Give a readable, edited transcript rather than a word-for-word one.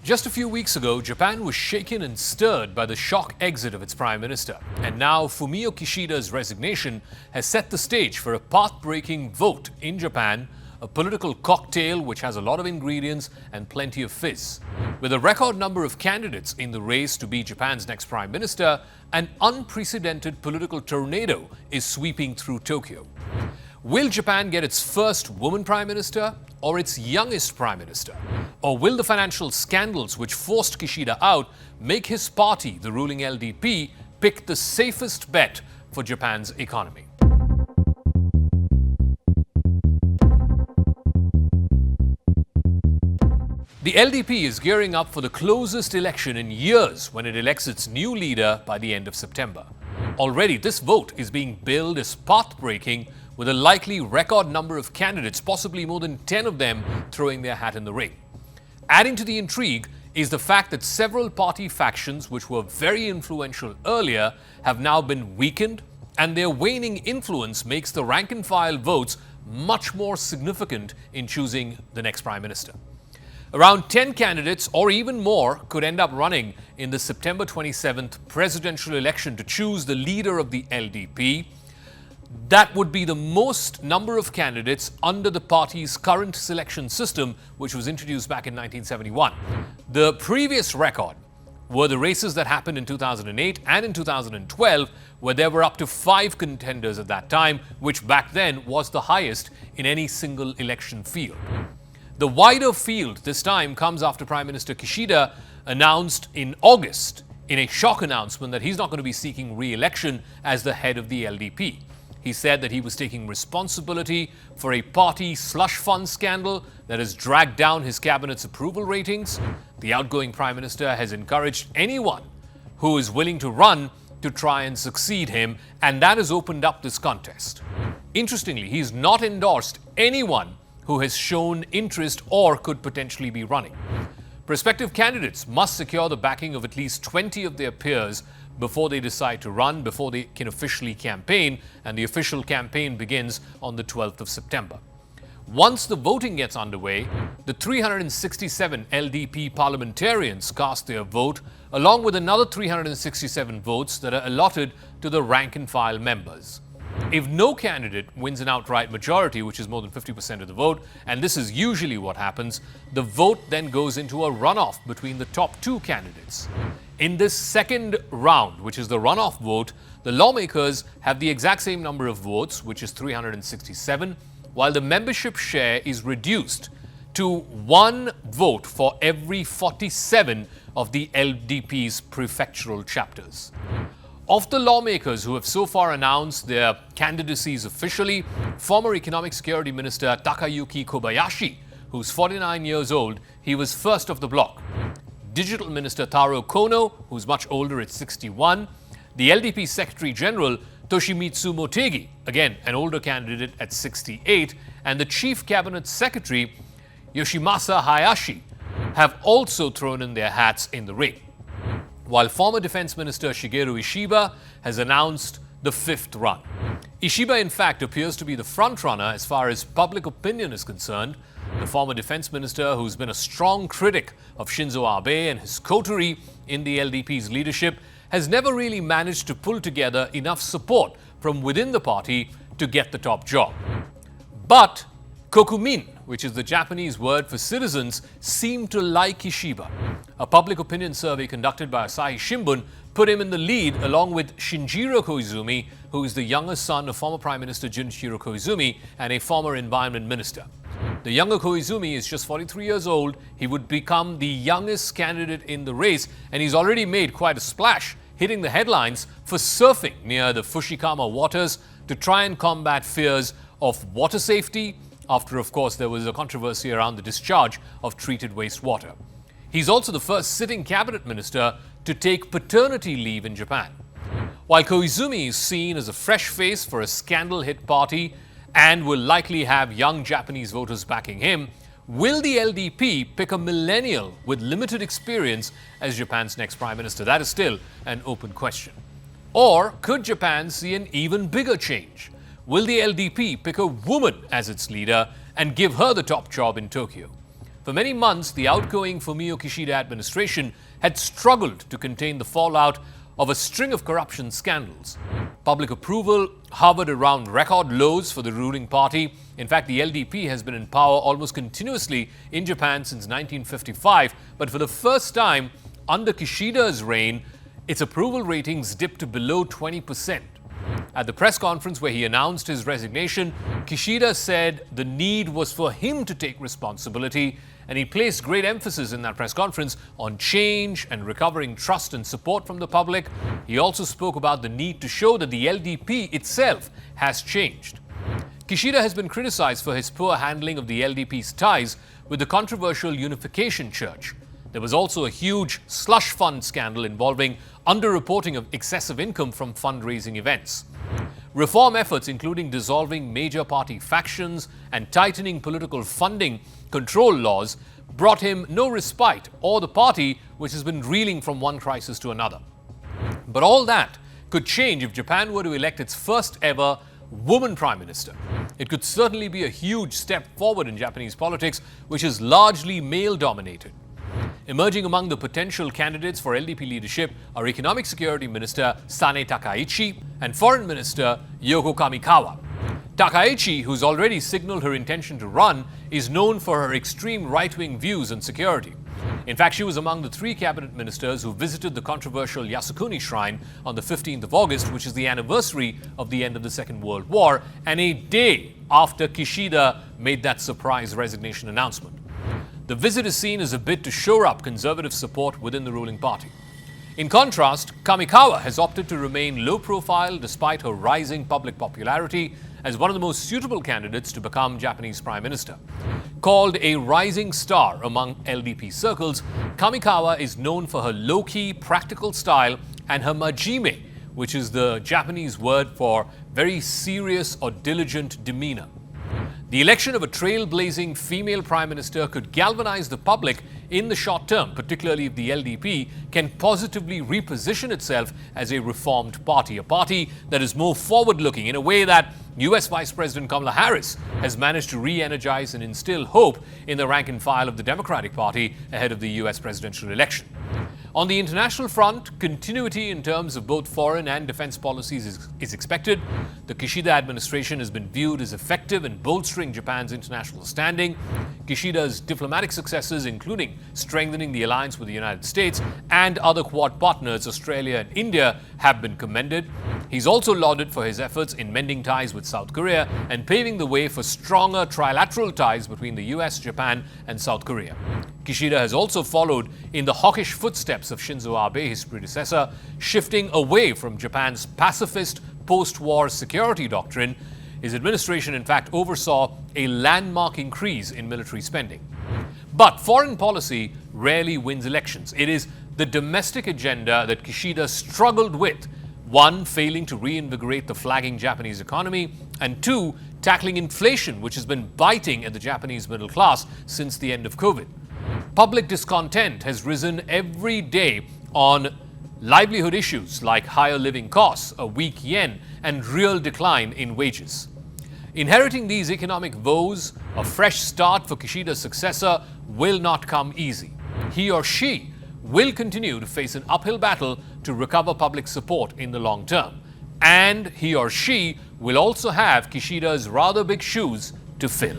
Just a few weeks ago, Japan was shaken and stirred by the shock exit of its Prime Minister. And now Fumio Kishida's resignation has set the stage for a path-breaking vote in Japan, a political cocktail which has a lot of ingredients and plenty of fizz. With a record number of candidates in the race to be Japan's next Prime Minister, an unprecedented political tornado is sweeping through Tokyo. Will Japan get its first woman Prime Minister or its youngest Prime Minister? Or will the financial scandals which forced Kishida out make his party, the ruling LDP, pick the safest bet for Japan's economy? The LDP is gearing up for the closest election in years when it elects its new leader by the end of September. Already, this vote is being billed as path-breaking, with a likely record number of candidates, possibly more than 10 of them, throwing their hat in the ring. Adding to the intrigue is the fact that several party factions which were very influential earlier have now been weakened, and their waning influence makes the rank-and-file votes much more significant in choosing the next Prime Minister. Around 10 candidates or even more could end up running in the September 27th presidential election to choose the leader of the LDP. That would be the most number of candidates under the party's current selection system, which was introduced back in 1971. The previous record were the races that happened in 2008 and in 2012, where there were up to 5 contenders at that time, which back then was the highest in any single election field. The wider field this time comes after Prime Minister Kishida announced in August, in a shock announcement, that he's not going to be seeking re-election as the head of the LDP. He said that he was taking responsibility for a party slush fund scandal that has dragged down his cabinet's approval ratings. The outgoing Prime Minister has encouraged anyone who is willing to run to try and succeed him, and that has opened up this contest. Interestingly, he's not endorsed anyone who has shown interest or could potentially be running. Prospective candidates must secure the backing of at least 20 of their peers before they decide to run, before they can officially campaign, and the official campaign begins on the 12th of September. Once the voting gets underway, the 367 LDP parliamentarians cast their vote, along with another 367 votes that are allotted to the rank-and-file members. If no candidate wins an outright majority, which is more than 50% of the vote, and this is usually what happens, the vote then goes into a runoff between the top 2 candidates. In this second round, which is the runoff vote, the lawmakers have the exact same number of votes, which is 367, while the membership share is reduced to 1 vote for every 47 of the LDP's prefectural chapters. Of the lawmakers who have so far announced their candidacies officially, former Economic Security Minister Takaichi Kobayashi, who's 49 years old, he was first of the block. Digital Minister Taro Kono, who's much older at 61. The LDP Secretary General Toshimitsu Motegi, again an older candidate at 68. And the Chief Cabinet Secretary Yoshimasa Hayashi have also thrown in their hats in the ring, while former Defense Minister Shigeru Ishiba has announced the 5th run. Ishiba, in fact, appears to be the frontrunner as far as public opinion is concerned. The former Defense Minister, who's been a strong critic of Shinzo Abe and his coterie in the LDP's leadership, has never really managed to pull together enough support from within the party to get the top job. But kokumin, which is the Japanese word for citizens, seem to like Ishiba. A public opinion survey conducted by Asahi Shimbun put him in the lead, along with Shinjiro Koizumi, who is the younger son of former Prime Minister Shinjiro Koizumi and a former Environment Minister. The younger Koizumi is just 43 years old. He would become the youngest candidate in the race, and he's already made quite a splash, hitting the headlines for surfing near the Fushikama waters to try and combat fears of water safety, after, of course, there was a controversy around the discharge of treated wastewater. He's also the first sitting cabinet minister to take paternity leave in Japan. While Koizumi is seen as a fresh face for a scandal-hit party and will likely have young Japanese voters backing him, will the LDP pick a millennial with limited experience as Japan's next prime minister? That is still an open question. Or could Japan see an even bigger change? Will the LDP pick a woman as its leader and give her the top job in Tokyo? For many months, the outgoing Fumio Kishida administration had struggled to contain the fallout of a string of corruption scandals. Public approval hovered around record lows for the ruling party. In fact, the LDP has been in power almost continuously in Japan since 1955, but for the first time under Kishida's reign, its approval ratings dipped to below 20%. At the press conference where he announced his resignation, Kishida said the need was for him to take responsibility, and he placed great emphasis in that press conference on change and recovering trust and support from the public. He also spoke about the need to show that the LDP itself has changed. Kishida has been criticized for his poor handling of the LDP's ties with the controversial Unification Church. There was also a huge slush fund scandal involving underreporting of excessive income from fundraising events. Reform efforts, including dissolving major party factions and tightening political funding control laws, brought him no respite, or the party, which has been reeling from one crisis to another. But all that could change if Japan were to elect its first ever woman prime minister. It could certainly be a huge step forward in Japanese politics, which is largely male-dominated. Emerging among the potential candidates for LDP leadership are Economic Security Minister Sanae Takaichi and Foreign Minister Yoko Kamikawa. Takaichi, who's already signaled her intention to run, is known for her extreme right-wing views on security. In fact, she was among the 3 cabinet ministers who visited the controversial Yasukuni Shrine on the 15th of August, which is the anniversary of the end of the Second World War, and a day after Kishida made that surprise resignation announcement. The visit is seen as a bid to shore up conservative support within the ruling party. In contrast, Kamikawa has opted to remain low profile despite her rising public popularity as one of the most suitable candidates to become Japanese Prime Minister. Called a rising star among LDP circles, Kamikawa is known for her low-key, practical style and her majime, which is the Japanese word for very serious or diligent demeanor. The election of a trailblazing female prime minister could galvanize the public in the short term, particularly if the LDP can positively reposition itself as a reformed party, a party that is more forward-looking in a way that US Vice President Kamala Harris has managed to re-energize and instill hope in the rank and file of the Democratic Party ahead of the US presidential election. On the international front, continuity in terms of both foreign and defense policies is expected. The Kishida administration has been viewed as effective in bolstering Japan's international standing. Kishida's diplomatic successes, including strengthening the alliance with the United States and other Quad partners, Australia and India, have been commended. He's also lauded for his efforts in mending ties with South Korea and paving the way for stronger trilateral ties between the US, Japan and South Korea. Kishida has also followed in the hawkish footsteps of Shinzo Abe, his predecessor, shifting away from Japan's pacifist post-war security doctrine. His administration, in fact, oversaw a landmark increase in military spending. But foreign policy rarely wins elections. It is the domestic agenda that Kishida struggled with. 1, failing to reinvigorate the flagging Japanese economy, and 2, tackling inflation, which has been biting at the Japanese middle class since the end of COVID. Public discontent has risen every day on livelihood issues like higher living costs, a weak yen, and real decline in wages. Inheriting these economic woes, a fresh start for Kishida's successor will not come easy. He or she will continue to face an uphill battle to recover public support in the long term. And he or she will also have Kishida's rather big shoes to fill.